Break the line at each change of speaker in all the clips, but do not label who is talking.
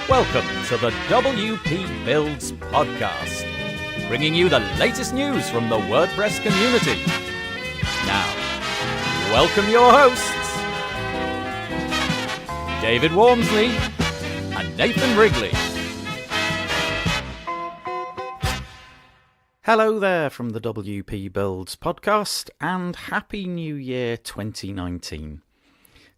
Welcome to the WP Builds podcast, bringing you the latest news from the WordPress community. Now, welcome your hosts, David Wormsley and Nathan Wrigley. Hello there from the WP Builds podcast, and Happy New Year 2019.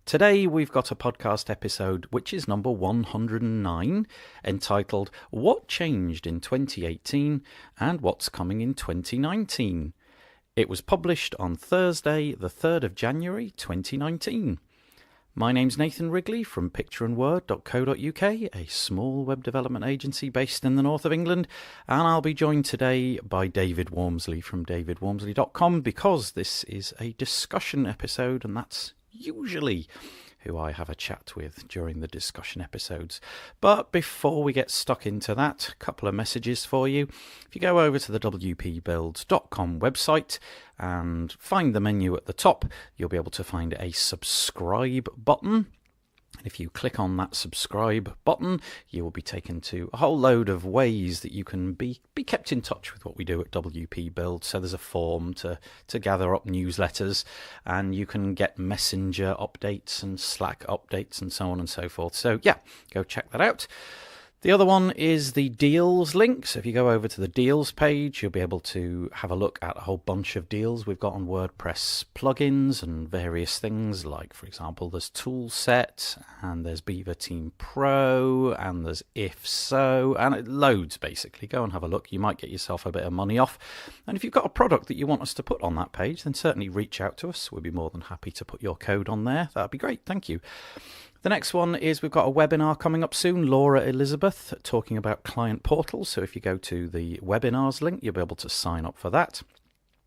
Today we've got a podcast episode which is number 109, entitled What Changed in 2018 and What's Coming in 2019. It was published on Thursday, the 3rd of January 2019. My name's Nathan Wrigley from pictureandword.co.uk, a small web development agency based in the north of England, and I'll be joined today by David Wormsley from davidwormsley.com because this is a discussion episode, and that's usually who I have a chat with during the discussion episodes. But before we get stuck into that, a couple of messages for you. If you go over to the WPBuilds.com website and find the menu at the top, you'll be able to find a subscribe button. And if you click on that subscribe button, you will be taken to a whole load of ways that you can be kept in touch with what we do at WP Build. So there's a form to gather up newsletters, and you can get Messenger updates and Slack updates and so on and so forth. So yeah, go check that out. The other one is the deals link. So if you go over to the deals page, you'll be able to have a look at a whole bunch of deals we've got on WordPress plugins and various things, like, for example, there's Toolset, and there's Beaver Team Pro, and there's If So, and loads, basically. Go and have a look. You might get yourself a bit of money off. And if you've got a product that you want us to put on that page, then certainly reach out to us. We'll be more than happy to put your code on there. That'd be great. Thank you. The next one is we've got a webinar coming up soon, Laura Elizabeth, talking about client portals. So if you go to the webinars link, you'll be able to sign up for that.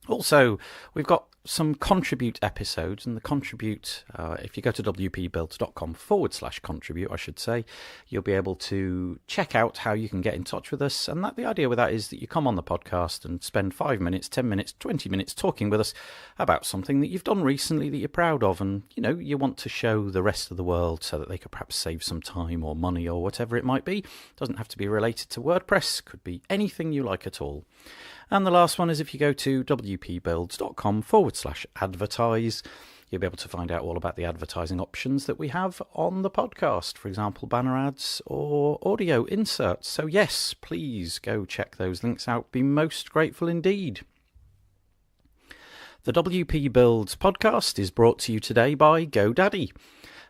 Also, we've got some contribute episodes, and the contribute, if you go to wpbuilds.com/contribute, I should say, you'll be able to check out how you can get in touch with us. And the idea with that is that you come on the podcast and spend 5 minutes, 10 minutes, 20 minutes talking with us about something that you've done recently that you're proud of, and you want to show the rest of the world so that they could perhaps save some time or money or whatever it might be. It doesn't have to be related to WordPress, could be anything you like at all. And the last one is if you go to wpbuilds.com/advertise, you'll be able to find out all about the advertising options that we have on the podcast. For example, banner ads or audio inserts. So yes, please go check those links out. Be most grateful indeed. The WP Builds podcast is brought to you today by GoDaddy.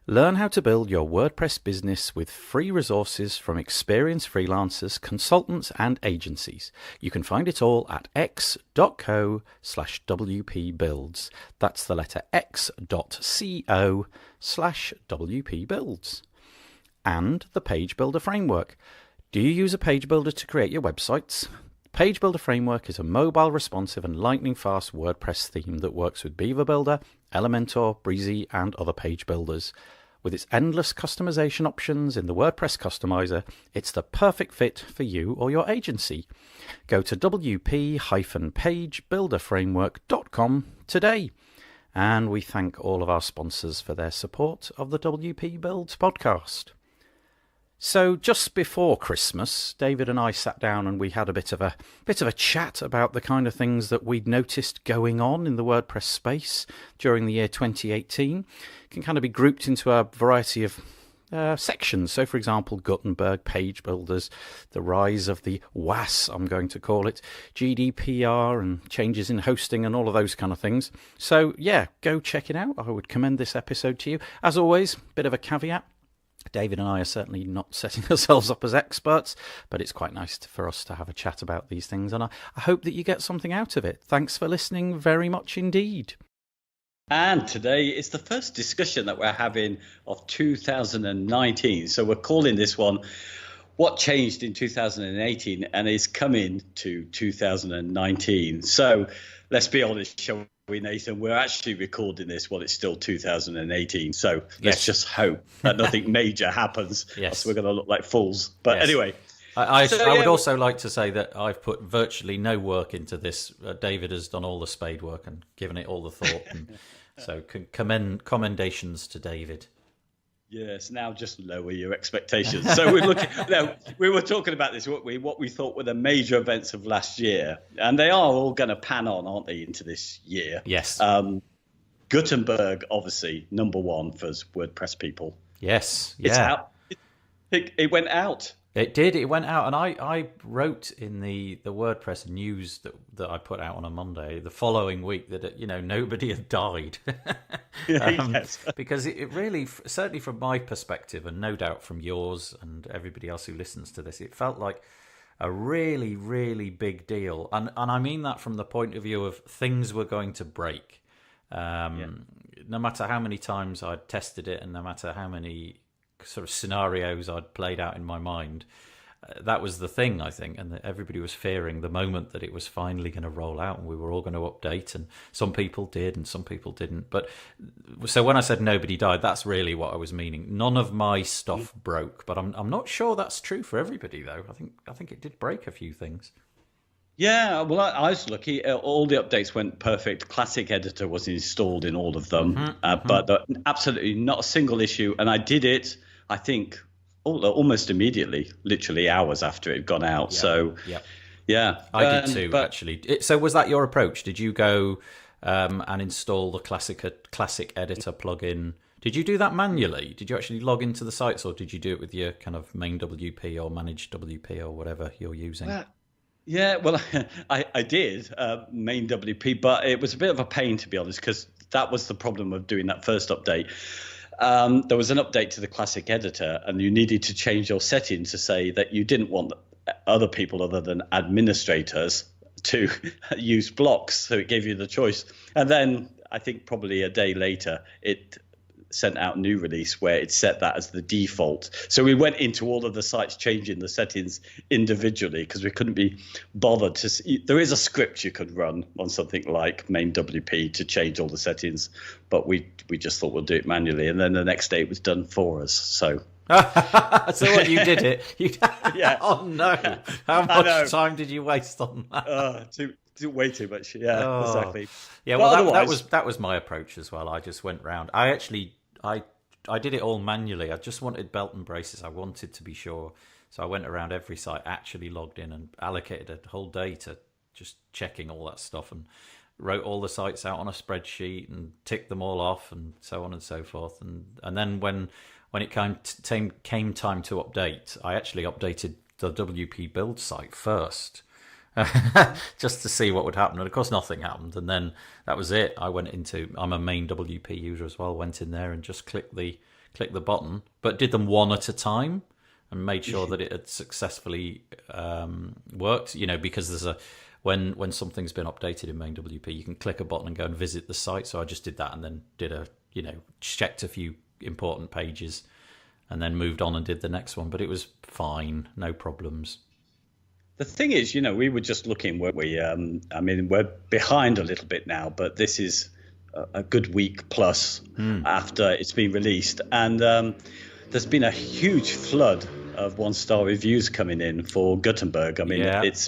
Learn how to build your WordPress business with free resources from experienced freelancers, consultants, and agencies. You can find it all at x.co/WPBuilds. That's the letter x.co/WPBuilds. And the Page Builder Framework. Do you use a page builder to create your websites? Page Builder Framework is a mobile, responsive, and lightning-fast WordPress theme that works with Beaver Builder, Elementor, Breezy, and other page builders. With its endless customization options in the WordPress customizer, it's the perfect fit for you or your agency. Go to wp-pagebuilderframework.com today. And we thank all of our sponsors for their support of the WP Builds podcast. So just before Christmas, David and I sat down and we had a bit of a chat about the kind of things that we'd noticed going on in the WordPress space during the year 2018. It can kind of be grouped into a variety of sections. So, for example, Gutenberg, page builders, the rise of the WAS, I'm going to call it, GDPR and changes in hosting and all of those kind of things. So, yeah, go check it out. I would commend this episode to you. As always, bit of a caveat. David and I are certainly not setting ourselves up as experts, but it's quite nice for us to have a chat about these things, and I hope that you get something out of it. Thanks for listening very much indeed.
And today is the first discussion that we're having of 2019. So we're calling this one, What Changed in 2018 and is Coming to 2019. So let's be honest, shall we, Nathan? We're actually recording this while it's still 2018. So let's just hope that nothing major happens.
Yes.
We're going to look like fools. But anyway.
I would also like to say that I've put virtually no work into this. David has done all the spade work and given it all the thought. And so commendations to David.
Yes, now just lower your expectations. So we're looking. No, we were talking about this. What we thought were the major events of last year, and they are all going to pan on, aren't they, into this year?
Yes.
Gutenberg, obviously, number one for us WordPress people.
Yes.
It's
Yeah.
out. It went out.
It did. It went out, and I wrote in the WordPress news that I put out on a Monday the following week that nobody had died,
Yes.
because it really, certainly from my perspective, and no doubt from yours and everybody else who listens to this, it felt like a really, really big deal, and I mean that from the point of view of things were going to break, no matter how many times I'd tested it, and no matter how many sort of scenarios I'd played out in my mind. That was the thing, I think, and that everybody was fearing the moment that it was finally going to roll out and we were all going to update, and some people did and some people didn't. But so when I said nobody died, that's really what I was meaning. None of my stuff broke, but I'm not sure that's true for everybody, though. I think it did break a few things.
Yeah, well, I was lucky. All the updates went perfect. Classic Editor was installed in all of them, but absolutely not a single issue. And I did it, I think, almost immediately, literally hours after it had gone out.
Yeah.
So, yeah.
I did too, actually. So was that your approach? Did you go and install the Classic Editor plugin? Did you do that manually? Did you actually log into the sites, or did you do it with your kind of main WP or managed WP or whatever you're using?
Yeah, well, I did main WP, but it was a bit of a pain, to be honest, because that was the problem of doing that first update. There was an update to the Classic Editor, and you needed to change your settings to say that you didn't want other people other than administrators to use blocks. So it gave you the choice. And then I think probably a day later, it sent out a new release where it set that as the default. So we went into all of the sites changing the settings individually because we couldn't be bothered to see. There is a script you could run on something like main WP to change all the settings, but we just thought we'll do it manually, and then the next day it was done for us. So
so what, you did it?
Yeah.
Oh no, how much time did you waste on that?
Way too much. Yeah, exactly.
Yeah, well, that was my approach as well. I just went round. I did it all manually. I just wanted belt and braces. I wanted to be sure. So I went around every site, actually logged in and allocated a whole day to just checking all that stuff, and wrote all the sites out on a spreadsheet and ticked them all off and so on and so forth. And then when it came time to update, I actually updated the WP Builds site first. Just to see what would happen, and of course nothing happened, and then that was it. I'm a main WP user as well, went in there and just clicked the button, but did them one at a time and made sure that it had successfully worked, because there's when something's been updated in main WP, you can click a button and go and visit the site. So I just did that, and then checked a few important pages and then moved on and did the next one, but it was fine, no problems.
The thing is, we were just looking, weren't we? We're behind a little bit now, but this is a good week plus after it's been released. And there's been a huge flood of one-star reviews coming in for Gutenberg. It's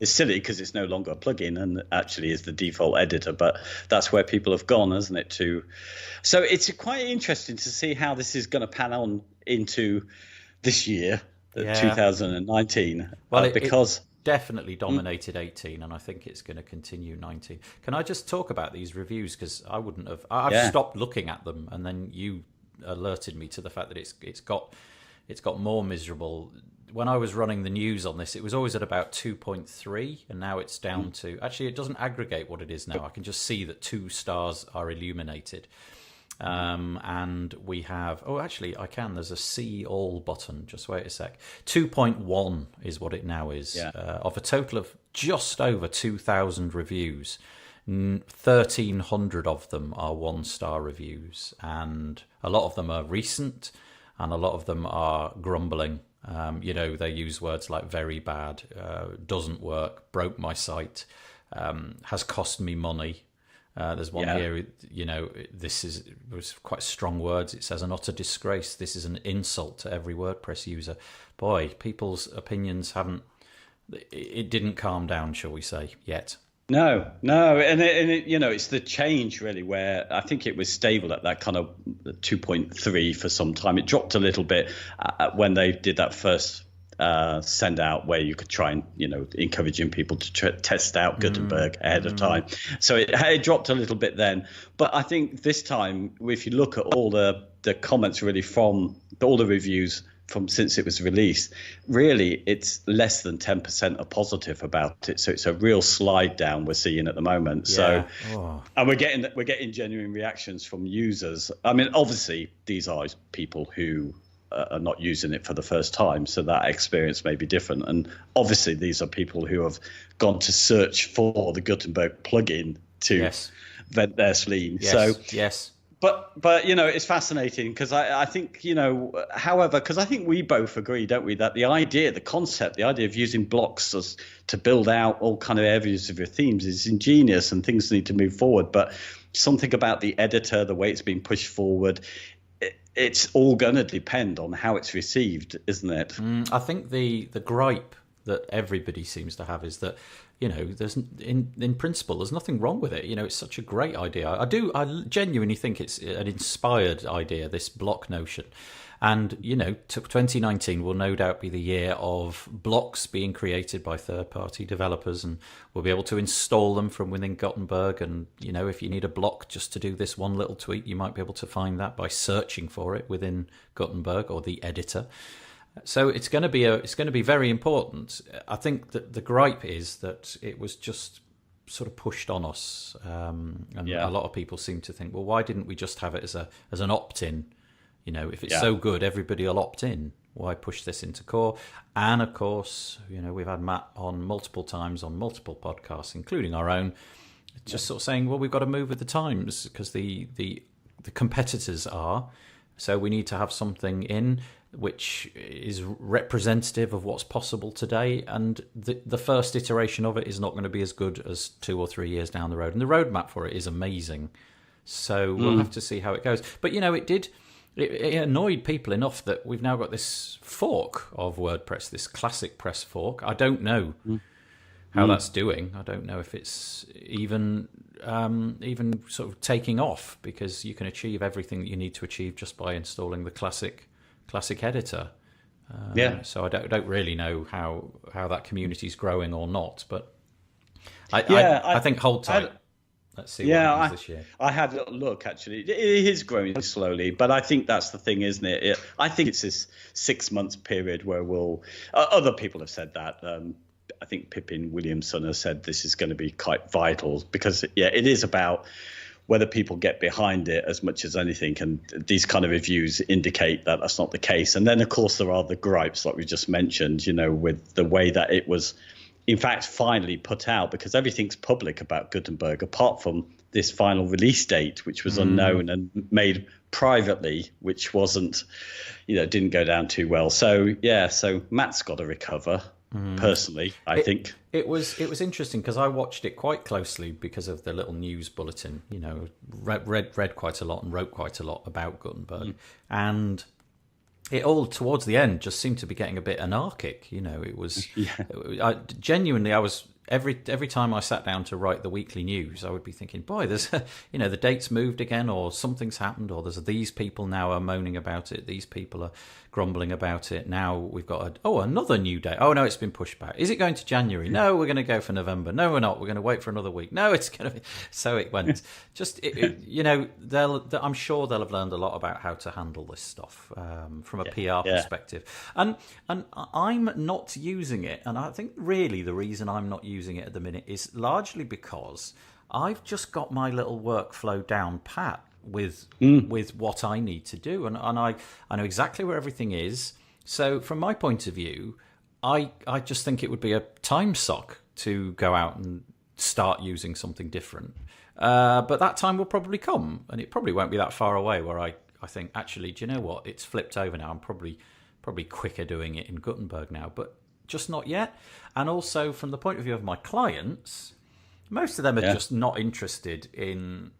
silly because it's no longer a plugin and actually is the default editor, but that's where people have gone, isn't it? So it's quite interesting to see how this is going to pan on into this year. 2019.
Well,
because
it definitely dominated 18, and I think it's going to continue 19. Can I just talk about these reviews, because I wouldn't have. I've stopped looking at them, and then you alerted me to the fact that it's got more miserable. When I was running the news on this, it was always at about 2.3, and now it's down to. Actually, it doesn't aggregate what it is now. I can just see that 2 stars are illuminated. And we have, I can, there's a see all button, just wait a sec. 2.1 is what it now is. Of a total of just over 2,000 reviews, 1,300 of them are 1-star reviews, and a lot of them are recent, and a lot of them are grumbling. They use words like very bad, doesn't work, broke my site, has cost me money. There's one here, this was quite strong words. It says, an utter disgrace. This is an insult to every WordPress user. Boy, people's opinions it didn't calm down, shall we say, yet.
No, and you know, it's the change really where I think it was stable at that kind of 2.3 for some time. It dropped a little bit when they did that first send out where you could try and, you know, encouraging people to test out Gutenberg ahead of time. So it dropped a little bit then. But I think this time, if you look at all the comments really from all the reviews from since it was released, really it's less than 10% are positive about it. So it's a real slide down we're seeing at the moment.
Yeah.
And we're getting genuine reactions from users. I mean, obviously these are plpeople who are not using it for the first time, so that experience may be different. And obviously these are people who have gone to search for the Gutenberg plugin to vent their spleen. But you know, it's fascinating because I think, you know, however, because I think we both agree, don't we, that the idea, the concept, the idea of using blocks to build out all kind of areas of your themes is ingenious and things need to move forward. But something about the editor, the way it's being pushed forward, it's all going to depend on how it's received, isn't it?
I think the gripe that everybody seems to have is that, you know, there's in principle there's nothing wrong with it. You know, it's such a great idea. I genuinely think it's an inspired idea, this block notion. And, you know, 2019 will no doubt be the year of blocks being created by third-party developers, and we'll be able to install them from within Gutenberg. And, you know, if you need a block just to do this one little tweak, you might be able to find that by searching for it within Gutenberg or the editor. So it's going to be very important. I think that the gripe is that it was just sort of pushed on us, and a lot of people seem to think, well, why didn't we just have it as an opt-in? You know, if it's so good, everybody will opt in. Why push this into core? And of course, you know, we've had Matt on multiple times on multiple podcasts, including our own, just sort of saying, well, we've got to move with the times because the competitors are. So we need to have something in which is representative of what's possible today. And the first iteration of it is not going to be as good as 2 or 3 years down the road. And the roadmap for it is amazing. So we'll have to see how it goes. But, you know, it annoyed people enough that we've now got this fork of WordPress, this classic press fork. I don't know how that's doing. I don't know if it's even sort of taking off, because you can achieve everything that you need to achieve just by installing the classic editor. So I don't really know how that community is growing or not, but I think hold tight. Let's see what happens this year.
I had a look, actually. It is growing slowly, but I think that's the thing, isn't it? I think it's this 6 months period where other people have said that. I think Pippin Williamson has said this is going to be quite vital because, it is about whether people get behind it as much as anything. And these kind of reviews indicate that that's not the case. And then, of course, there are the gripes, like we just mentioned, you know, with the way that it was, in fact, finally put out, because everything's public about Gutenberg, apart from this final release date, which was unknown and made privately, which wasn't, you know, didn't go down too well. So, so Matt's got to recover. Personally, I think
it was interesting because I watched it quite closely because of the little news bulletin. You know, read quite a lot and wrote quite a lot about Gutenberg, and it all towards the end just seemed to be getting a bit anarchic. You know, it was I was every time I sat down to write the weekly news, I would be thinking, boy, there's you know, the date's moved again, or something's happened, or there's these people now are moaning about it, these people are grumbling about it. Now we've got another new date. Oh no, it's been pushed back. Is it going to January? No, we're going to go for November. No, we're not. We're going to wait for another week. No, it's going to be. So it went. You know, I'm sure they'll have learned a lot about how to handle this stuff from a PR perspective. And I'm not using it, and I think really the reason I'm not using it at the minute is largely because I've just got my little workflow down pat with what I need to do, and I know exactly where everything is. So from my point of view, I just think it would be a time suck to go out and start using something different. But that time will probably come, and it probably won't be that far away where I think, actually, do you know what? It's flipped over now. I'm probably quicker doing it in Gutenberg now, but just not yet. And also from the point of view of my clients, most of them are just not interested in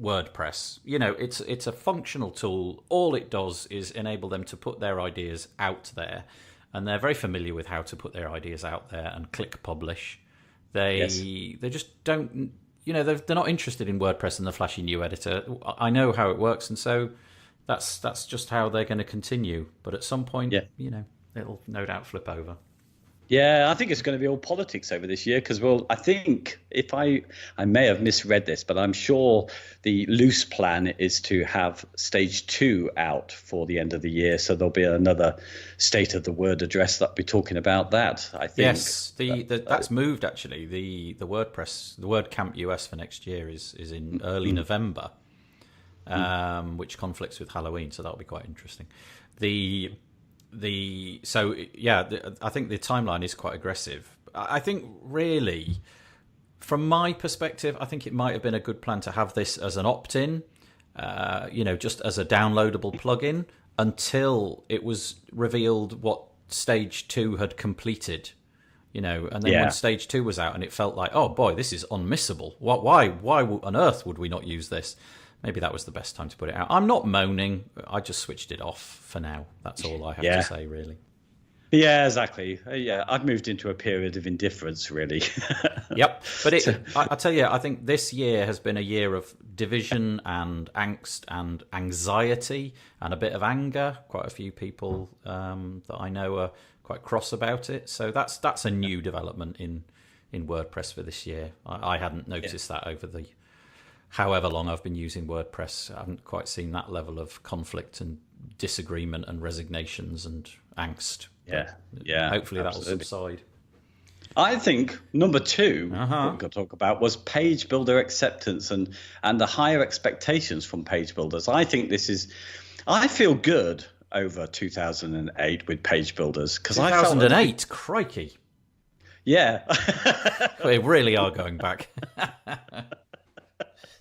WordPress. You know, it's a functional tool. All it does is enable them to put their ideas out there, and they're very familiar with how to put their ideas out there and click publish.
Yes.
They just don't, they're not interested in WordPress and the flashy new editor. I know how it works, and so that's just how they're going to continue. But at some point,
Yeah.
it'll no doubt flip over.
Yeah, I think it's going to be all politics over this year because, well, I think if I may have misread this, but I'm sure the loose plan is to have stage 2 out for the end of the year. So there'll be another state of the word address that will be talking about that, I think.
Yes, that's moved actually. The WordPress, the WordCamp US for next year is in early November, which conflicts with Halloween, so that'll be quite interesting. I think the timeline is quite aggressive. I think really, from my perspective, I think it might have been a good plan to have this as an opt-in, just as a downloadable plugin until it was revealed what stage 2 had completed. And then when stage 2 was out and it felt like, oh boy, this is unmissable. Why on earth would we not use this? Maybe that was the best time to put it out. I'm not moaning. I just switched it off for now. That's all I have to say, really.
Yeah, exactly. I've moved into a period of indifference, really.
Yep. But I tell you, I think this year has been a year of division and angst and anxiety and a bit of anger. Quite a few people that I know are quite cross about it. So that's a new development in WordPress for this year. I hadn't noticed that over the however long I've been using WordPress. I haven't quite seen that level of conflict and disagreement and resignations and angst.
Yeah.
Hopefully that will subside.
I think number 2, what we're going to talk about was page builder acceptance and the higher expectations from page builders. I think I feel good over 2008 with page builders because
2008, crikey.
Yeah.
We really are going back.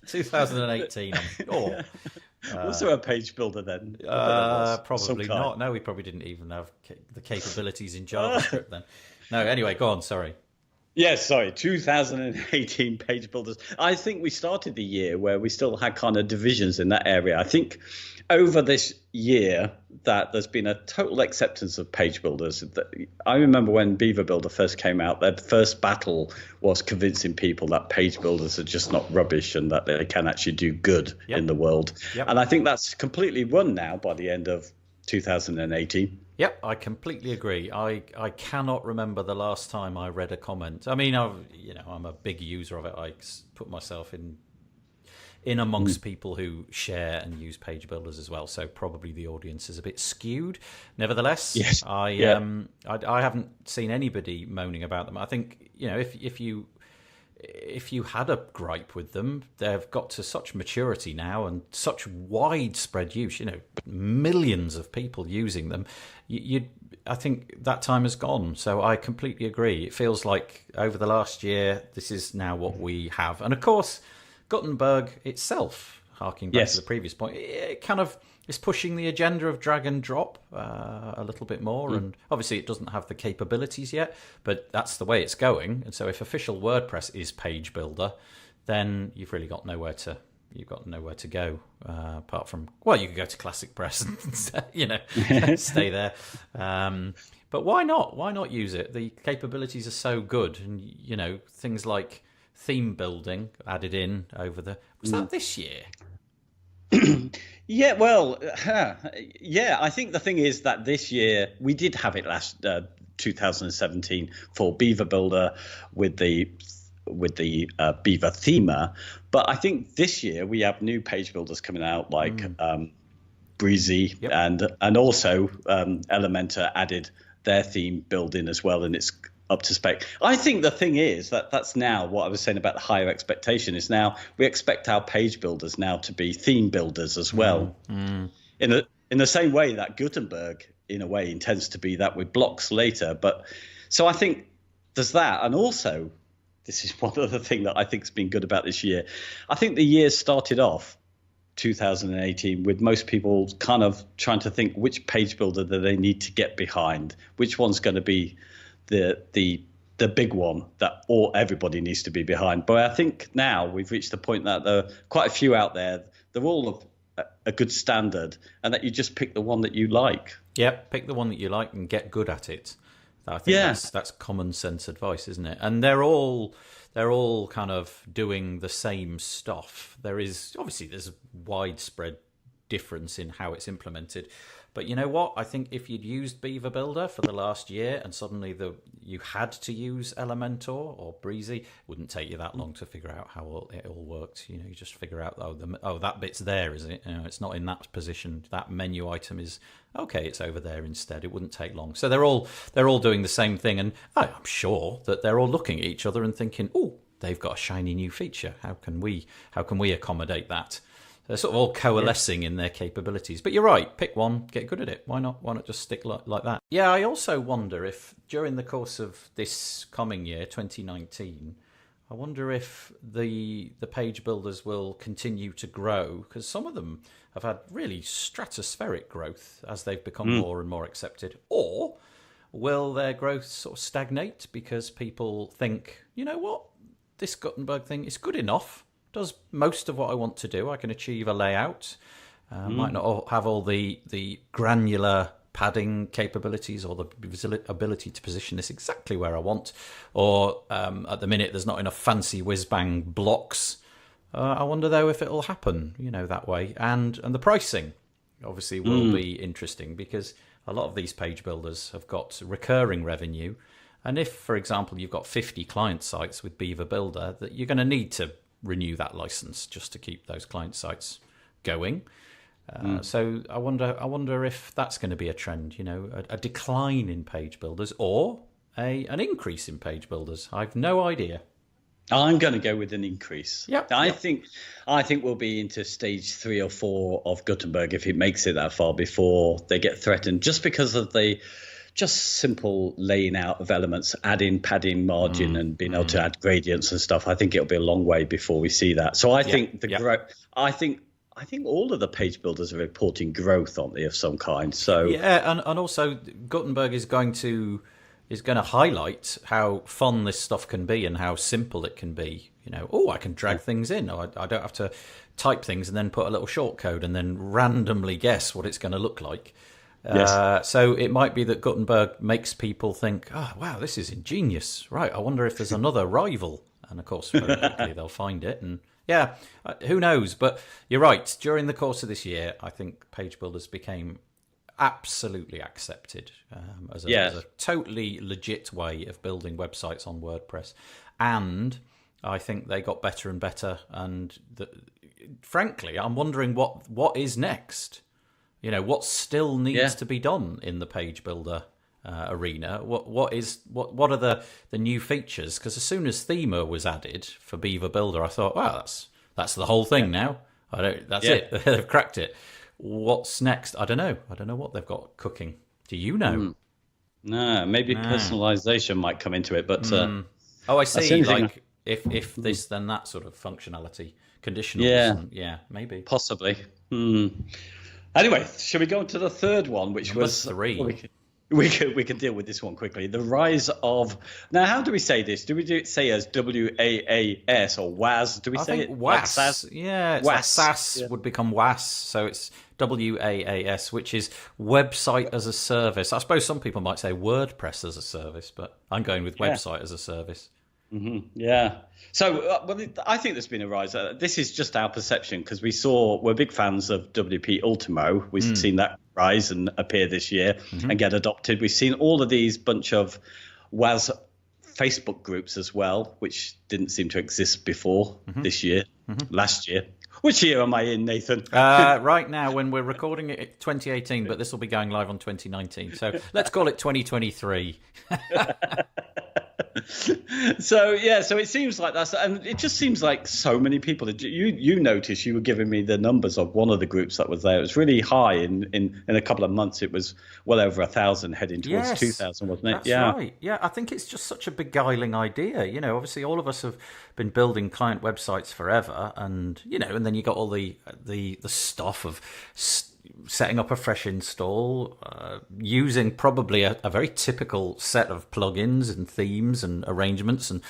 2018.
Was there a page builder then?
Probably not. No, we probably didn't even have the capabilities in JavaScript then. No, anyway, go on. Sorry.
Yes, sorry. 2018 page builders. I think we started the year where we still had kind of divisions in that area. I think over this year that there's been a total acceptance of page builders. I remember when Beaver Builder first came out, their first battle was convincing people that page builders are just not rubbish and that they can actually do good in the world. Yep. And I think that's completely won now by the end of 2018.
Yep, I completely agree. I cannot remember the last time I read a comment. I mean, I'm a big user of it. I put myself in amongst people who share and use page builders as well. So probably the audience is a bit skewed. Nevertheless,
yes.
I haven't seen anybody moaning about them. I think if you had a gripe with them, they've got to such maturity now and such widespread use, millions of people using them. I think that time has gone. So I completely agree. It feels like over the last year, this is now what we have. And of course, Gutenberg itself, harking back to the previous point, it kind of is pushing the agenda of drag and drop a little bit more. And obviously it doesn't have the capabilities yet, but that's the way it's going. And so if official WordPress is page builder, then you've really got nowhere to go apart from, well, you could go to Classic Press and stay there. But why not? Why not use it? The capabilities are so good, and things like theme building added in over was that this year?
Yeah, well, I think the thing is that this year we did have it last 2017 for Beaver Builder with the Beaver Themer, but I think this year we have new page builders coming out like Breezy, and also Elementor added their theme building as well, and it's up to spec. I think the thing is that's now what I was saying about the higher expectation is now we expect our page builders now to be theme builders as well. In the same way that Gutenberg in a way intends to be that with blocks later. But so I think there's that, and also this is one other thing that I think has been good about this year. I think the year started off 2018 with most people kind of trying to think which page builder that they need to get behind, which one's going to be the big one that everybody needs to be behind. But I think now we've reached the point that there are quite a few out there. They're all of a good standard, and that you just pick the one that you like.
Yep, pick the one that you like and get good at it. I think that's common sense advice, isn't it? And they're all kind of doing the same stuff. There's widespread difference in how it's implemented. But you know what? I think if you'd used Beaver Builder for the last year and suddenly you had to use Elementor or Breezy, it wouldn't take you that long to figure out how it all worked. You just figure out, that bit's there, is it? It's not in that position. That menu item is okay. It's over there instead. It wouldn't take long. So they're all doing the same thing, and I'm sure that they're all looking at each other and thinking, "Oh, they've got a shiny new feature. How can we accommodate that?" They're sort of all coalescing in their capabilities. But you're right, pick one, get good at it. Why not just stick like that? Yeah, I also wonder if during the course of this coming year, 2019, I wonder if the page builders will continue to grow, because some of them have had really stratospheric growth as they've become more and more accepted. Or will their growth sort of stagnate because people think, you know what, this Gutenberg thing is good enough. Does most of what I want to do. I can achieve a layout. Might not have all the granular padding capabilities or the ability to position this exactly where I want. Or at the minute, there's not enough fancy whiz-bang blocks. I wonder, though, if it'll happen, that way. And the pricing, obviously, will be interesting, because a lot of these page builders have got recurring revenue. And if, for example, you've got 50 client sites with Beaver Builder, that you're going to need to renew that license just to keep those client sites going. So I wonder if that's going to be a trend, a decline in page builders or an increase in page builders. I've no idea.
I'm going to go with an increase.
Yep.
I think we'll be into stage 3 or 4 of Gutenberg if it makes it that far before they get threatened, just because of the just simple laying out of elements, adding padding margin and being able to add gradients and stuff. I think it'll be a long way before we see that. So I think I think all of the page builders are reporting growth, aren't they, of some kind. So
yeah, and also Gutenberg is going to highlight how fun this stuff can be and how simple it can be. I can drag things in. I don't have to type things and then put a little shortcode and then randomly guess what it's going to look like.
Yes.
So it might be that Gutenberg makes people think, oh, wow, this is ingenious. Right, I wonder if there's another rival. And, of course, very quickly they'll find it. And, yeah, who knows? But you're right. During the course of this year, I think page builders became absolutely accepted as a totally legit way of building websites on WordPress. And I think they got better and better. And, frankly, I'm wondering what is next. What still needs to be done in the page builder arena? What are the new features? Because as soon as Thema was added for Beaver Builder, I thought, wow, that's the whole thing now. That's it. They've cracked it. What's next? I don't know. I don't know what they've got cooking. Do you know?
No, maybe personalization might come into it, but
I see. Like if this then that sort of functionality, conditionals. Yeah, maybe
possibly. Anyway, shall we go to the third one, which
Number
was
3?
We can deal with this one quickly. The rise of, now how do we say this? Do we say as WAAS or WAS? Do we say it
WAS?
Like SAS?
Yeah, it's
WAS.
SAS would become WAS, so it's WAAS, which is Website as a Service. I suppose some people might say WordPress as a service, but I'm going with Website as a Service.
Yeah. So I think there's been a rise. This is just our perception, because we're big fans of WP Ultimo. We've seen that rise and appear this year and get adopted. We've seen all of these bunch of WAS Facebook groups as well, which didn't seem to exist before this year, last year. Which year am I in, Nathan?
Right now, when we're recording it, it's 2018, but this will be going live on 2019. So let's call it 2023.
So it seems like that's, and it just seems like so many people. You noticed, you were giving me the numbers of one of the groups that was there. It was really high in a couple of months. It was well over 1,000, heading towards 2,000, wasn't it?
That's right. Yeah, I think it's just such a beguiling idea. Obviously all of us have been building client websites forever, and and then you got all the stuff of setting up a fresh install, using probably a very typical set of plugins and themes and arrangements and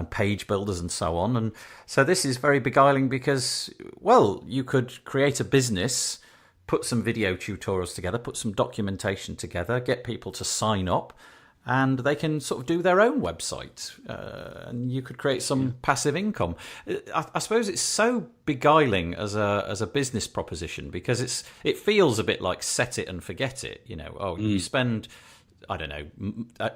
page builders and so on. And so this is very beguiling because, well, you could create a business, put some video tutorials together, put some documentation together, get people to sign up, and they can sort of do their own website, and you could create some passive income. I suppose it's so beguiling as a business proposition, because it feels a bit like set it and forget it. You spend, I don't know,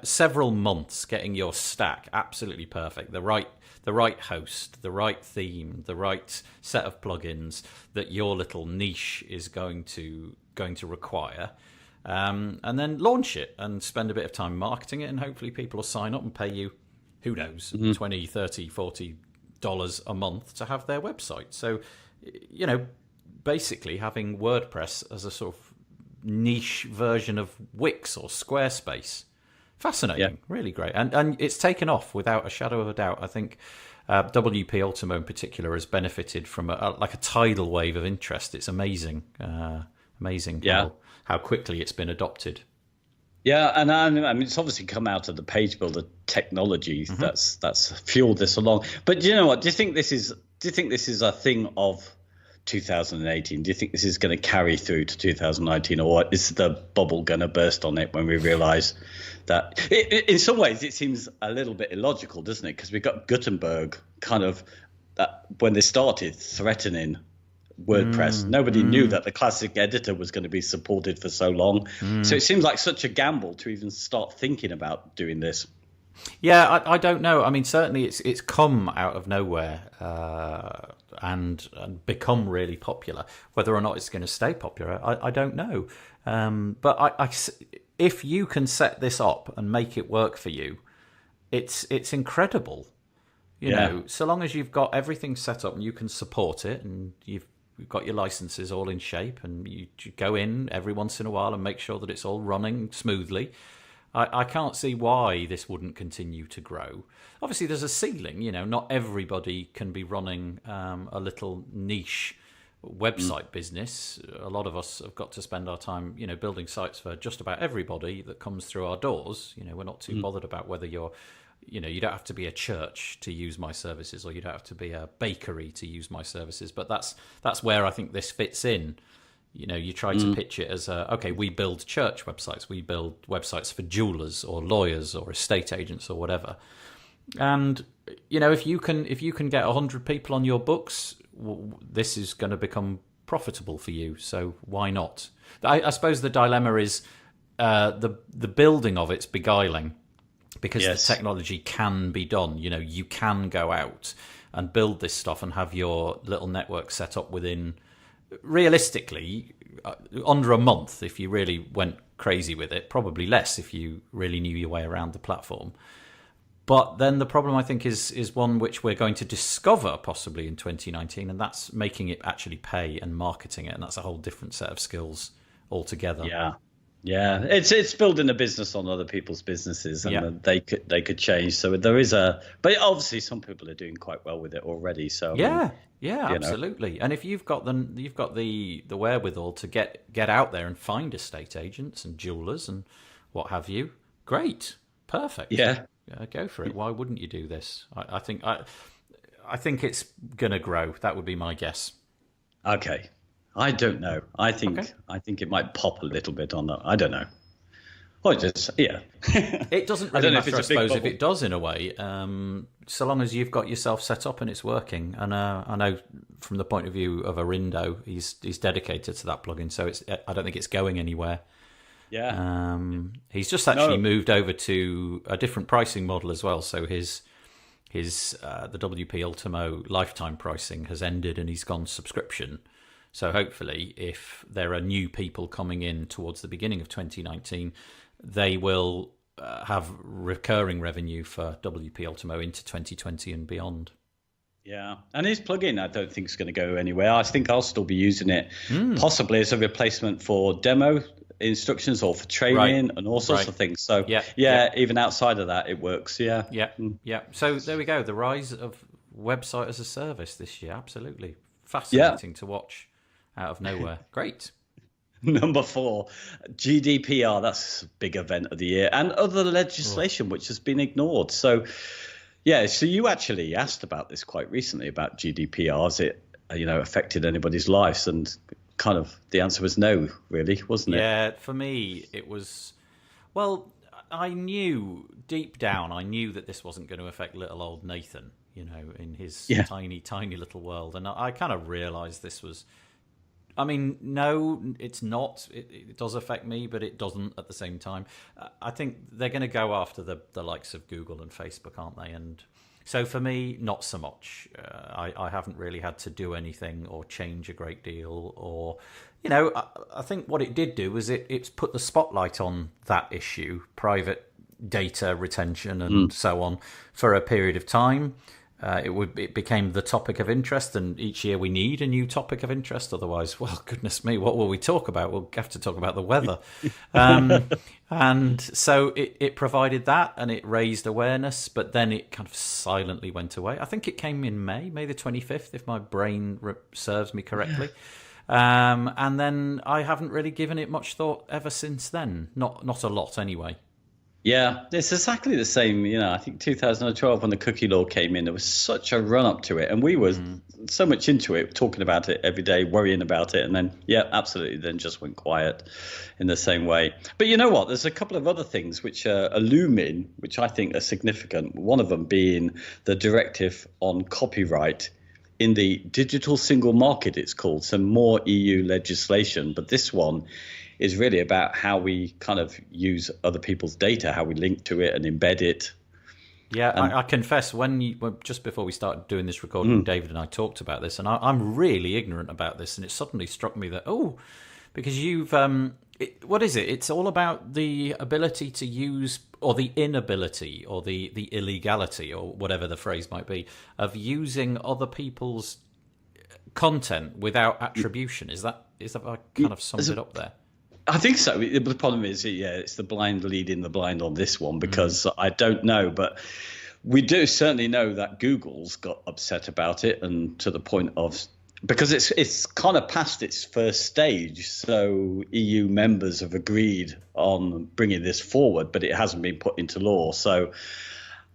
several months getting your stack absolutely perfect, the right host, the right theme, the right set of plugins that your little niche is going to require. And then launch it and spend a bit of time marketing it, and hopefully people will sign up and pay you, who knows, $20, $30, $40 a month to have their website. So, basically having WordPress as a sort of niche version of Wix or Squarespace. Fascinating, really great. And it's taken off without a shadow of a doubt. I think WP Ultimo in particular has benefited from a tidal wave of interest. It's amazing. Amazing how quickly it's been adopted.
Yeah, and I mean, it's obviously come out of the page builder technology that's fueled this along. But do you know what? Do you think this is a thing of 2018? Do you think this is going to carry through to 2019, or is the bubble going to burst on it when we realise that? In some ways, it seems a little bit illogical, doesn't it? Because we've got Gutenberg kind of when they started threatening WordPress. Nobody knew that the classic editor was going to be supported for so long. So it seems like such a gamble to even start thinking about doing this.
Yeah, I don't know. I mean, certainly it's come out of nowhere and become really popular. Whether or not it's going to stay popular, I don't know. But if you can set this up and make it work for you, it's incredible. You know, so long as you've got everything set up and you can support it, and you've got your licenses all in shape, and you go in every once in a while and make sure that it's all running smoothly, I can't see why this wouldn't continue to grow. Obviously, there's a ceiling. Not everybody can be running a little niche website business. A lot of us have got to spend our time, building sites for just about everybody that comes through our doors. We're not too bothered about whether you don't have to be a church to use my services, or you don't have to be a bakery to use my services. But that's where I think this fits in. You try to pitch it as we build church websites, we build websites for jewelers or lawyers or estate agents or whatever. And if you can get 100 people on your books, this is going to become profitable for you. So why not? I suppose the dilemma is the building of it's beguiling, because the technology can be done. You can go out and build this stuff and have your little network set up within, realistically, under a month if you really went crazy with it. Probably less if you really knew your way around the platform. But then the problem, I think, is one which we're going to discover possibly in 2019, and that's making it actually pay and marketing it. And that's a whole different set of skills altogether.
Yeah, it's building a business on other people's businesses, and they could change. So there is but obviously some people are doing quite well with it already. So absolutely. And if you've got the wherewithal to get out there and find estate agents and jewelers and what have you, great, perfect. Yeah,
go for it. Why wouldn't you do this? I think it's gonna grow. That would be my guess.
Okay. I don't know. I think it might pop a little bit on that. I don't know. Or just
It doesn't really matter, I suppose, if it does in a way. So long as you've got yourself set up and it's working. And I know from the point of view of Arindo, he's dedicated to that plugin, so I don't think it's going anywhere.
Yeah.
He's just actually moved over to a different pricing model as well. So his the WP Ultimo lifetime pricing has ended, and he's gone subscription. So hopefully, if there are new people coming in towards the beginning of 2019, they will have recurring revenue for WP Ultimo into 2020 and beyond.
Yeah, and his plugin I don't think is going to go anywhere. I think I'll still be using it, possibly as a replacement for demo instructions or for training and all sorts of things. So even outside of that, it works. Yeah.
So there we go. The rise of website as a service this year. Absolutely fascinating to watch. Out of nowhere. Great.
Number 4, GDPR. That's a big event of the year. And other legislation which has been ignored. So, so you actually asked about this quite recently, about GDPR. Has it, affected anybody's lives? And the answer was no, really, wasn't it?
Yeah, for me, it was... Well, I knew deep down, I knew that this wasn't going to affect little old Nathan, in his tiny, tiny little world. And I kind of realised this was. I mean, no, it's not. It does affect me, but it doesn't at the same time. I think they're going to go after the likes of Google and Facebook, aren't they? And so for me, not so much. I haven't really had to do anything or change a great deal. Or, I think what it did do was it's put the spotlight on that issue, private data retention and so on, for a period of time. It became the topic of interest, and each year we need a new topic of interest. Otherwise, well, goodness me, what will we talk about? We'll have to talk about the weather. And so it provided that, and it raised awareness, but then it kind of silently went away. I think it came in May the 25th, if my brain serves me correctly. And then I haven't really given it much thought ever since then. Not a lot, anyway.
Yeah, it's exactly the same. I think 2012 when the cookie law came in, there was such a run up to it, and we were so much into it, talking about it every day, worrying about it, and then absolutely, then just went quiet in the same way. But you know what? There's a couple of other things which are looming, which I think are significant. One of them being the directive on copyright in the digital single market, it's called. Some more EU legislation, but this one is really about how we kind of use other people's data, how we link to it and embed it.
Yeah, I confess, just before we started doing this recording, David and I talked about this, and I'm really ignorant about this, and it suddenly struck me that, because you've, what is it? It's all about the ability to use, or the inability, or the illegality, or whatever the phrase might be, of using other people's content without attribution. Is that I kind of summed it up there?
I think so. The problem is, it's the blind leading the blind on this one, because I don't know, but we do certainly know that Google's got upset about it, and to the point of, because it's kind of past its first stage. So EU members have agreed on bringing this forward, but it hasn't been put into law. So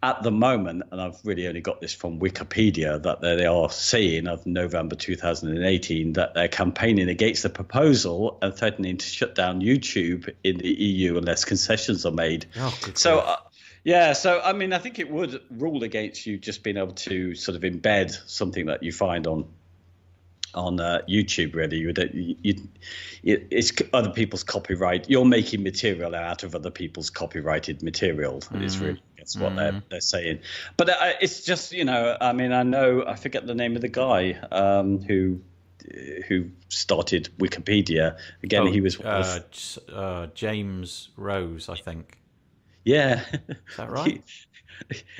at the moment, and I've really only got this from Wikipedia, that they are saying of November 2018 that they're campaigning against the proposal and threatening to shut down YouTube in the EU unless concessions are made. So I mean, I think it would rule against you just being able to sort of embed something that you find on YouTube. Really, it's other people's copyright. You're making material out of other people's copyrighted material. It's really, that's what they're saying. But it's just, I mean, I forget the name of the guy who started Wikipedia. Again, he was
James Rose, I think.
Yeah,
is that right?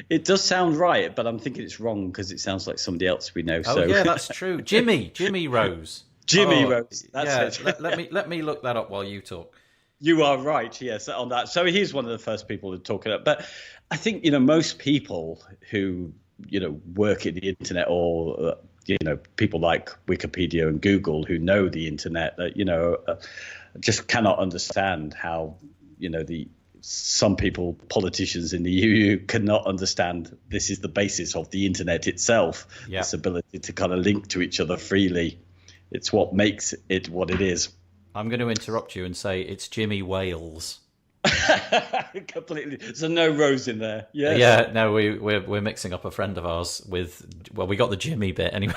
It does sound right, but I'm thinking it's wrong because it sounds like somebody else we know.
Oh, yeah, that's true. Jimmy Rose.
Jimmy Rose. That's it.
let me look that up while you talk.
You are right, yes, on that. So he's one of the first people to talk it up. But I think, most people who, work in the internet, or, people like Wikipedia and Google who know the internet, just cannot understand how, some people, politicians in the EU, cannot understand this is the basis of the internet itself. Yeah. This ability to kind of link to each other freely. It's what makes it what it is.
I'm going to interrupt you and say it's Jimmy Wales.
Completely. So no Rose in there. Yes.
Yeah, no, we're mixing up a friend of ours with, we got the Jimmy bit anyway.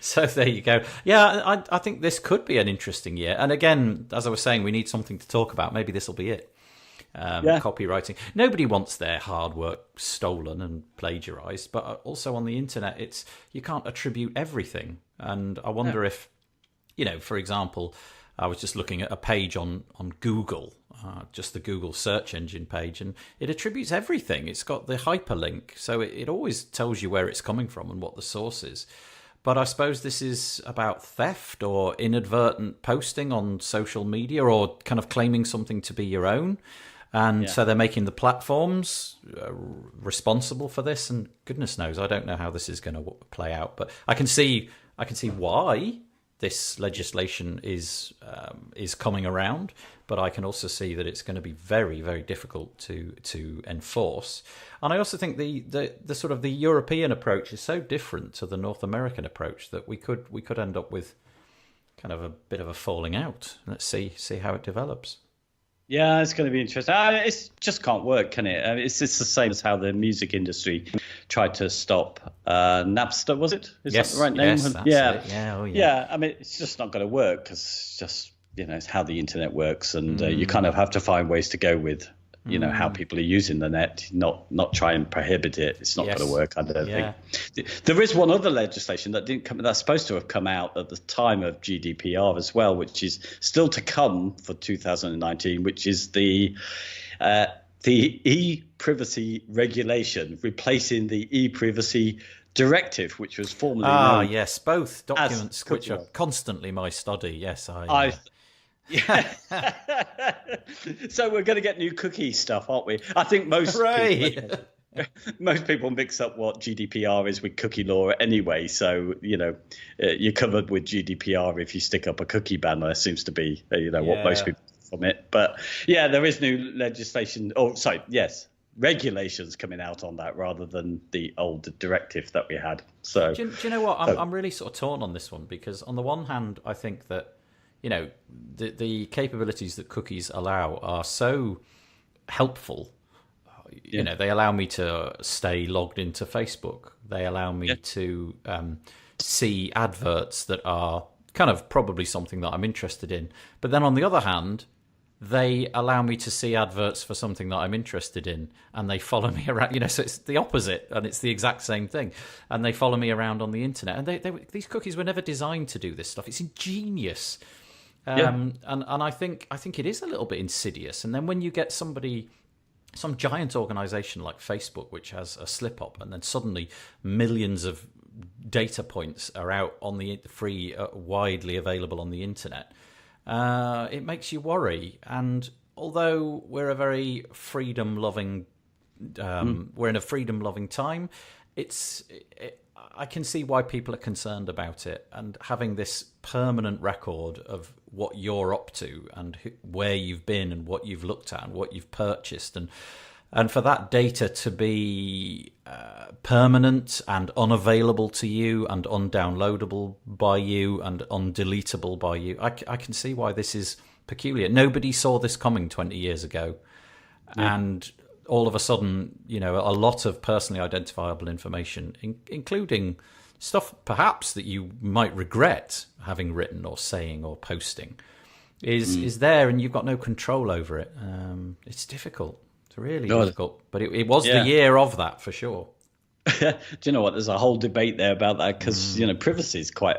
So there you go. Yeah, I think this could be an interesting year. And again, as I was saying, we need something to talk about. Maybe this will be it. Copywriting. Nobody wants their hard work stolen and plagiarized, but also on the internet, you can't attribute everything. And I wonder if, for example, I was just looking at a page on Google, just the Google search engine page, and it attributes everything. It's got the hyperlink, so it always tells you where it's coming from and what the source is. But I suppose this is about theft or inadvertent posting on social media, or kind of claiming something to be your own. And so they're making the platforms responsible for this. And goodness knows, I don't know how this is going to play out. But I can see why this legislation is coming around. But I can also see that it's going to be very, very difficult to enforce. And I also think the sort of the European approach is so different to the North American approach that we could end up with kind of a bit of a falling out. Let's see how it develops.
Yeah, it's going to be interesting. It just can't work, can it? It's the same as how the music industry tried to stop Napster, was it? Is that the
Yes,
right name?
yes, that's
Yeah,
it. Yeah, oh yeah.
yeah. I mean, it's just not going to work because it's just it's how the internet works, and you kind
Mm,
of have to find ways to go with how
mm,
people are using the net, not try and prohibit it. It's not going to
yes,
work, I don't think.
yeah.
There is one other legislation that didn't come that's supposed to have come out at the time of GDPR as well, which is still to come for 2019, which is uh, the e-privacy regulation, replacing the e-privacy directive, which was formerly
Ah,
known
yes, both
as
documents which
cookie
are
law.
constantly my study. Yes,
I Yeah. So we're going to get new cookie stuff, aren't we? I think most people
hooray!
anyway, most people mix up what GDPR is with cookie law anyway. So you're covered with GDPR if you stick up a cookie banner. Seems to be what most
Yeah.
people from it. But yeah, there is new legislation. Oh, sorry, yes, regulations coming out on that rather than the old directive that we had. So,
Do you know what?
so
I'm really sort of torn on this one because on the one hand, I think that the capabilities that cookies allow are so helpful.
yeah,
They allow me to stay logged into Facebook. They allow me
yeah,
to see adverts that are kind of probably something that I'm interested in. But then on the other hand, they allow me to see adverts for something that I'm interested in, and they follow me around. So it's the opposite, and it's the exact same thing. And they follow me around on the internet. And these cookies were never designed to do this stuff. It's ingenious,
yeah,
and I think it is a little bit insidious. And then when you get some giant organization like Facebook, which has a slip up, and then suddenly millions of data points are out on the free, widely available on the internet, it makes you worry. And although we're a very freedom-loving,
mm,
we're in a freedom-loving time, I can see why people are concerned about it. And having this permanent record of what you're up to and where you've been and what you've looked at and what you've purchased, and for that data to be permanent and unavailable to you and undownloadable by you and undeletable by you, I can see why this is peculiar. Nobody saw this coming 20 years ago.
yeah,
And all of a sudden, a lot of personally identifiable information, including stuff perhaps that you might regret having written or saying or posting, is there, and you've got no control over it. It's difficult. It's really
God,
difficult. But it was the
yeah.
year of that for sure.
Do you know what? There's a whole debate there about that because privacy is quite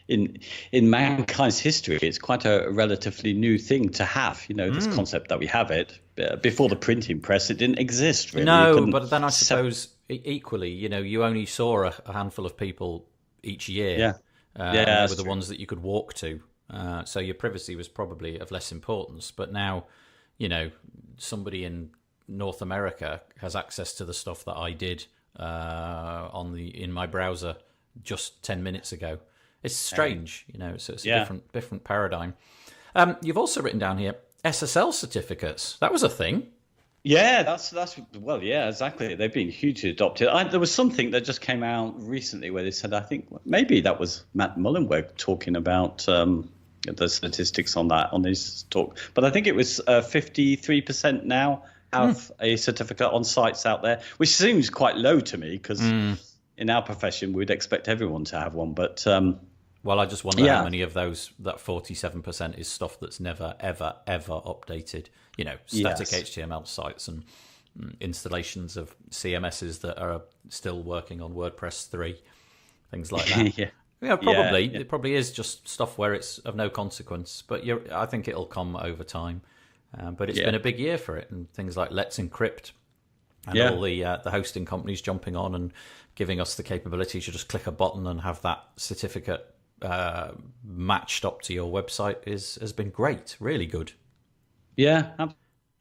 in mankind's history. It's quite a relatively new thing to have. This concept that we have it before the printing press. It didn't exist really. You
No,
couldn't
but then I suppose equally, you only saw a handful of people each year,
Yeah,
and
yeah,
they
that's
were the
true.
ones that you could walk to. So your privacy was probably of less importance. But now, somebody in North America has access to the stuff that I did in my browser just 10 minutes ago. It's strange, it's a
Yeah.
different paradigm. You've also written down here SSL certificates. That was a thing.
Yeah, that's well, yeah, exactly. They've been hugely adopted. There was something that just came out recently where they said, I think maybe that was Matt Mullenweg talking about the statistics on that on his talk, but I think it was 53% now have a certificate on sites out there, which seems quite low to me because in our profession we'd expect everyone to have one, but
Well, I just wonder how
yeah,
many of that 47% is stuff that's never, ever, ever updated. Static
yes,
HTML sites and installations of CMSs that are still working on WordPress 3, things like that.
yeah,
Probably.
yeah,
It probably is just stuff where it's of no consequence, but I think it'll come over time. But it's been a big year for it, and things like Let's Encrypt and
yeah.
all the hosting companies jumping on and giving us the capability to just click a button and have that certificate matched up to your website has been great, really good.
Yeah,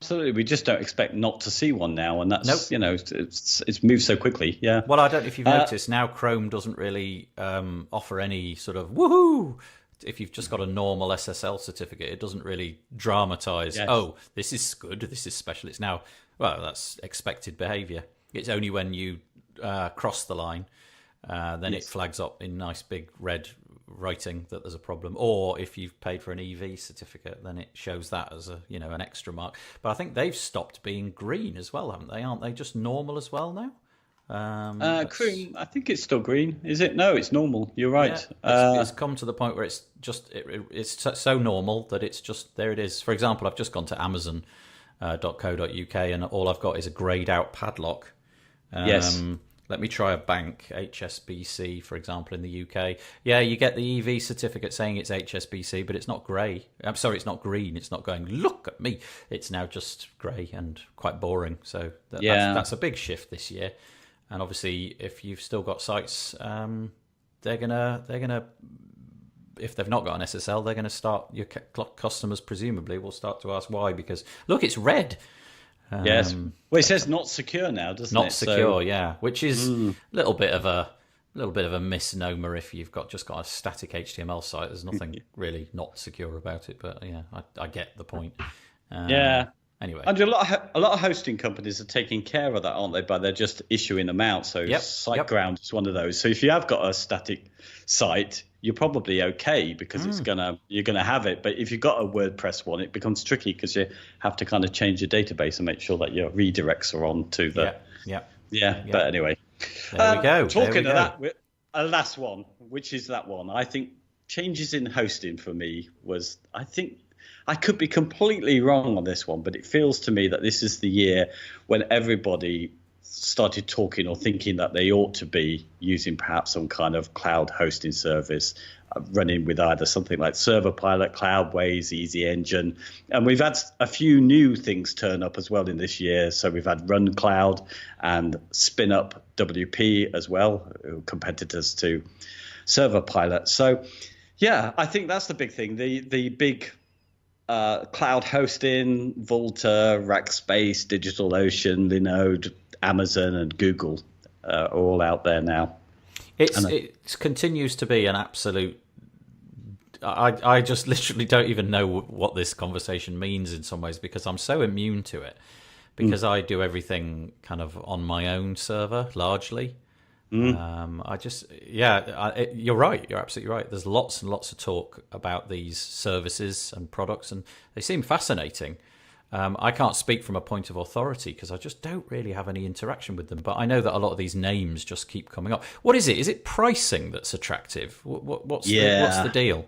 absolutely. We just don't expect not to see one now, and that's
Nope.
it's moved so quickly. Yeah.
Well, I don't know if you've noticed now Chrome doesn't really offer any sort of woohoo. If you've just got a normal SSL certificate, it doesn't really dramatize.
Yes.
Oh, this is good. This is special. It's now, well, that's expected behavior. It's only when you cross the line, then it flags up in nice big red writing that there's a problem, or if you've paid for an EV certificate, then it shows that as a an extra mark. But I think they've stopped being green as well, haven't they? Aren't they just normal as well now?
Cream, I think it's still green. Is it? No, it's normal. You're right.
It's come to the point where it's just it's so normal that it's just there. It is. For example, I've just gone to Amazon.co.uk and all I've got is a greyed out padlock.
Yes.
Let me try a bank, HSBC, for example, in the UK. Yeah, you get the EV certificate saying it's HSBC, but it's not grey. I'm sorry, it's not green. It's not going, look at me. It's now just grey and quite boring. So that's a big shift this year. And obviously, if you've still got sites, they're gonna if they've not got an SSL, they're gonna start. Your customers presumably will start to ask why, because look, it's red.
Yes. Well, it says not secure now, doesn't it?
Not secure, yeah. Which is a little bit of a misnomer if you've just got a static HTML site. There's nothing really not secure about it, but yeah, I get the point. Anyway,
and a lot of hosting companies are taking care of that, aren't they? But they're just issuing them out. So SiteGround is one of those. So if you have got a static site, you're probably okay because you're gonna have it. But if you've got a WordPress one, it becomes tricky because you have to kind of change your database and make sure that your redirects are on to the But anyway,
there we go.
Talking of that, a last one, which is that one. I think changes in hosting for me was I could be completely wrong on this one, but it feels to me that this is the year when everybody started talking or thinking that they ought to be using perhaps some kind of cloud hosting service running with either something like Server Pilot, Cloudways, Easy Engine. And we've had a few new things turn up as well in this year. So we've had Run Cloud and Spin Up WP as well, competitors to Server Pilot. So, yeah, I think that's the big thing. The big cloud hosting, Volta, Rackspace, DigitalOcean, Linode, Amazon and Google are all out there now.
It continues to be an absolute... I just literally don't even know what this conversation means in some ways because I'm so immune to it because I do everything kind of on my own server, largely. You're right. You're absolutely right. There's lots and lots of talk about these services and products, and they seem fascinating. I can't speak from a point of authority because I just don't really have any interaction with them. But I know that a lot of these names just keep coming up. What is it? Is it pricing that's attractive? What's the deal?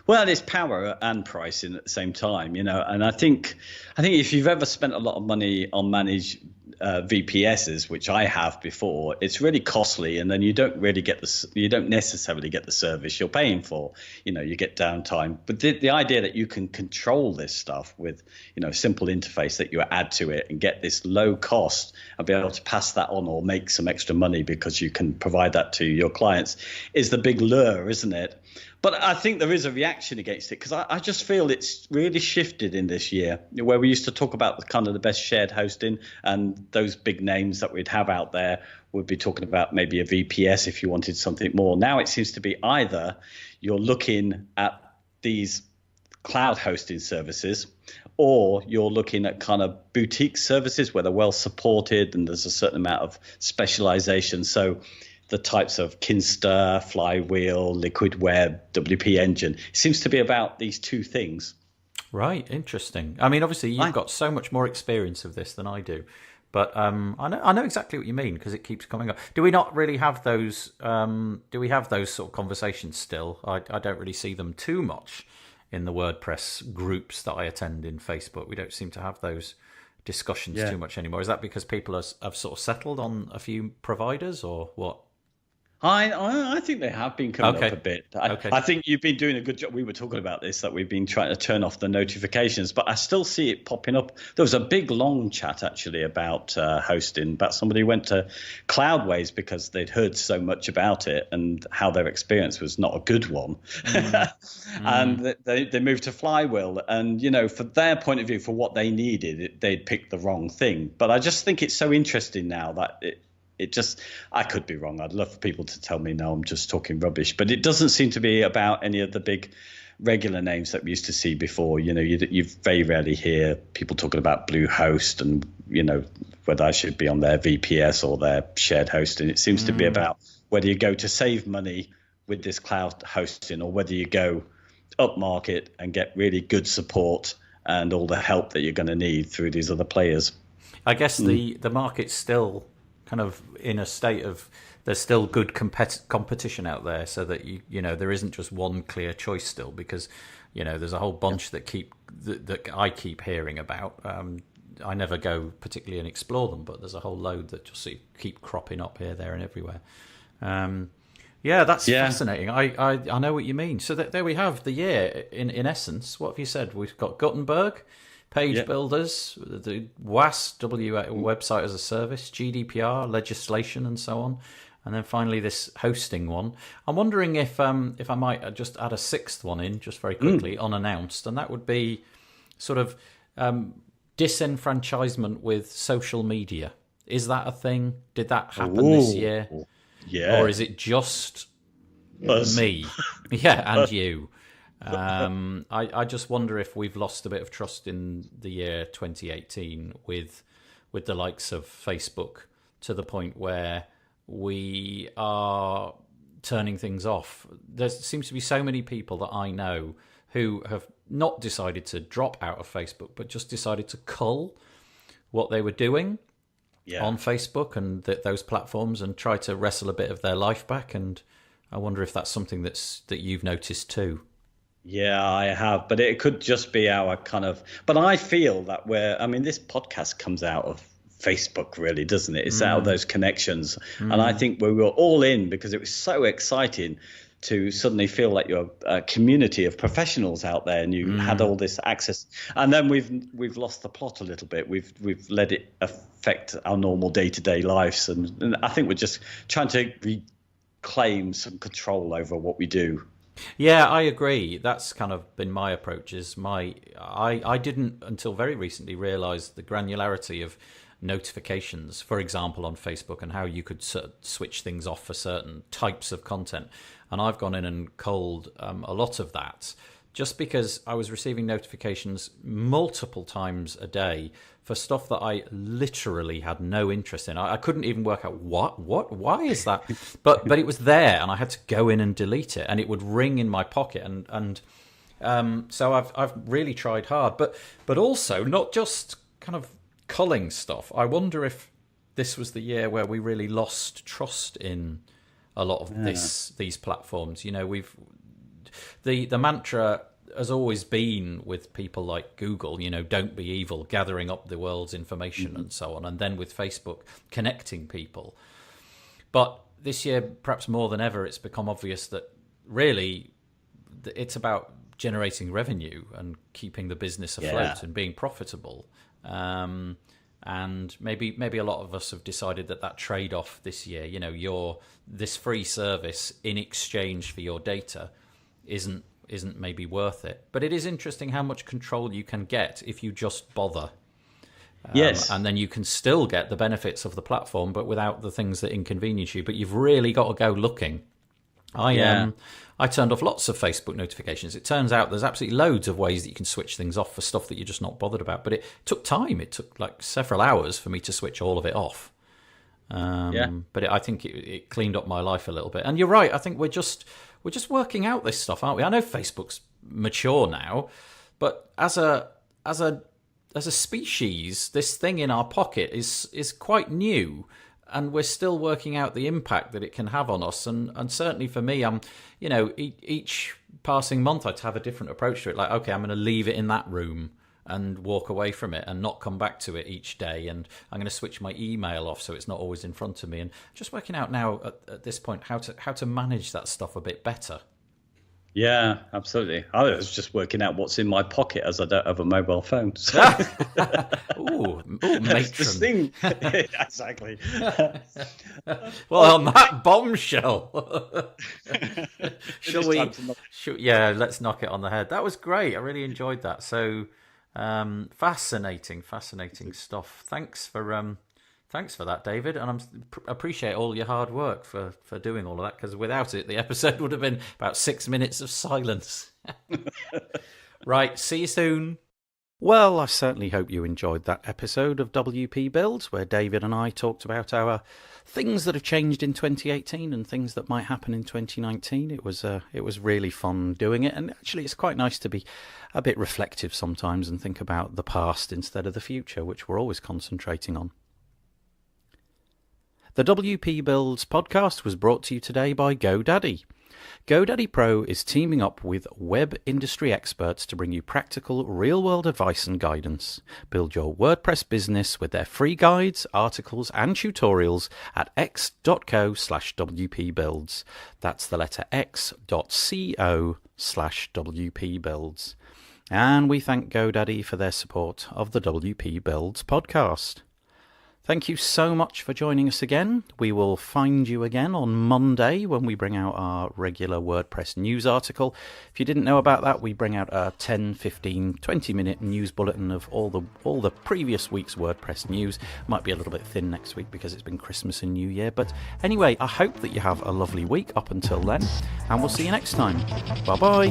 Well, it's power and pricing at the same time, And I think if you've ever spent a lot of money on managed VPSs, which I have before, it's really costly, and then you don't necessarily get the service you're paying for. You get downtime, but the idea that you can control this stuff with a simple interface that you add to it and get this low cost and be able to pass that on or make some extra money because you can provide that to your clients is the big lure, isn't it? But I think there is a reaction against it because I just feel it's really shifted in this year, where we used to talk about the best shared hosting, and those big names that we'd have out there would be talking about maybe a VPS if you wanted something more. Now it seems to be either you're looking at these cloud hosting services or you're looking at kind of boutique services where they're well supported and there's a certain amount of specialization. So the types of Kinsta, Flywheel, Liquid Web, WP Engine. It seems to be about these two things.
Right, interesting. I mean, obviously, you've got so much more experience of this than I do. But I know exactly what you mean because it keeps coming up. Do we not really have those? Do we have those sort of conversations still? I don't really see them too much in the WordPress groups that I attend in Facebook. We don't seem to have those discussions too much anymore. Is that because people have sort of settled on a few providers or what?
I think they have been coming up a bit. I think you've been doing a good job. We were talking about this, that we've been trying to turn off the notifications, but I still see it popping up. There was a big, long chat, actually, about hosting, about somebody who went to Cloudways because they'd heard so much about it and how their experience was not a good one. And they moved to Flywheel. And, for their point of view, for what they needed, they'd picked the wrong thing. But I just think it's so interesting now that I could be wrong. I'd love for people to tell me, no, I'm just talking rubbish. But it doesn't seem to be about any of the big regular names that we used to see before. You very rarely hear people talking about Bluehost and, whether I should be on their VPS or their shared hosting. It seems to be about whether you go to save money with this cloud hosting, or whether you go up market and get really good support and all the help that you're going to need through these other players.
I guess the market's still kind of in a state of, there's still good competition out there, so that you know there isn't just one clear choice still, because you know there's a whole bunch that I keep hearing about. I never go particularly and explore them, but there's a whole load that just keep cropping up here, there, and everywhere. That's fascinating. I know what you mean. So there we have the year in essence. What have you said? We've got Gutenberg, page builders, the WAS, website as a service, GDPR, legislation, and so on. And then finally this hosting one. I'm wondering if I might just add a sixth one in, just very quickly, unannounced, and that would be sort of disenfranchisement with social media. Is that a thing? Did that happen this year?
Yeah.
Or is it just me? And you. I just wonder if we've lost a bit of trust in the year 2018 with the likes of Facebook, to the point where we are turning things off. There seems to be so many people that I know who have not decided to drop out of Facebook, but just decided to cull what they were doing on Facebook and those platforms, and try to wrestle a bit of their life back. And I wonder if that's something that you've noticed too.
Yeah, I have, but it could just be our kind of. But I feel that this podcast comes out of Facebook, really, doesn't it? It's out of those connections, and I think we were all in because it was so exciting to suddenly feel like you're a community of professionals out there, and you had all this access. And then we've lost the plot a little bit. We've let it affect our normal day-to-day lives, and I think we're just trying to reclaim some control over what we do.
Yeah, I agree. That's kind of been my approach. I didn't until very recently realize the granularity of notifications, for example, on Facebook, and how you could switch things off for certain types of content. And I've gone in and culled a lot of that, just because I was receiving notifications multiple times a day for stuff that I literally had no interest in. I couldn't even work out why is that? But it was there, and I had to go in and delete it, and it would ring in my pocket. And so I've really tried hard, but also not just kind of culling stuff. I wonder if this was the year where we really lost trust in a lot of these platforms. You know, the mantra has always been with people like Google, you know, don't be evil, gathering up the world's information and so on. And then with Facebook, connecting people. But this year, perhaps more than ever, it's become obvious that really it's about generating revenue and keeping the business afloat and being profitable. And maybe a lot of us have decided that trade-off this year, you know, this free service in exchange for your data isn't maybe worth it. But it is interesting how much control you can get if you just bother.
Yes.
And then you can still get the benefits of the platform, but without the things that inconvenience you. But you've really got to go looking. I turned off lots of Facebook notifications. It turns out there's absolutely loads of ways that you can switch things off for stuff that you're just not bothered about. But it took time. It took like several hours for me to switch all of it off. But I think it cleaned up my life a little bit. And you're right. I think we're just working out this stuff, aren't we? I know Facebook's mature now, but as a species, this thing in our pocket is quite new. And we're still working out the impact that it can have on us. And certainly for me, each passing month I'd have a different approach to it. Like, okay, I'm going to leave it in that room and walk away from it and not come back to it each day. And I'm going to switch my email off so it's not always in front of me. And just working out now at this point how to manage that stuff a bit better. Yeah,
absolutely. I was just working out what's in my pocket as I don't have a mobile phone. So.
Ooh, matron.
Exactly.
Well, on that bombshell, shall we? Let's knock it on the head. That was great. I really enjoyed that. So fascinating stuff. Thanks for that, David, and I appreciate all your hard work for doing all of that, because without it, the episode would have been about 6 minutes of silence. Right, see you soon. Well, I certainly hope you enjoyed that episode of WP Builds, where David and I talked about our things that have changed in 2018 and things that might happen in 2019. It was really fun doing it, and actually it's quite nice to be a bit reflective sometimes and think about the past instead of the future, which we're always concentrating on. The WP Builds podcast was brought to you today by GoDaddy. GoDaddy Pro is teaming up with web industry experts to bring you practical, real-world advice and guidance. Build your WordPress business with their free guides, articles and tutorials at x.co/WPBuilds. That's the letter x.co/WPBuilds. And we thank GoDaddy for their support of the WP Builds podcast. Thank you so much for joining us again. We will find you again on Monday when we bring out our regular WordPress news article. If you didn't know about that, we bring out a 10, 15, 20-minute news bulletin of all the previous week's WordPress news. Might be a little bit thin next week because it's been Christmas and New Year. But anyway, I hope that you have a lovely week up until then, and we'll see you next time. Bye-bye.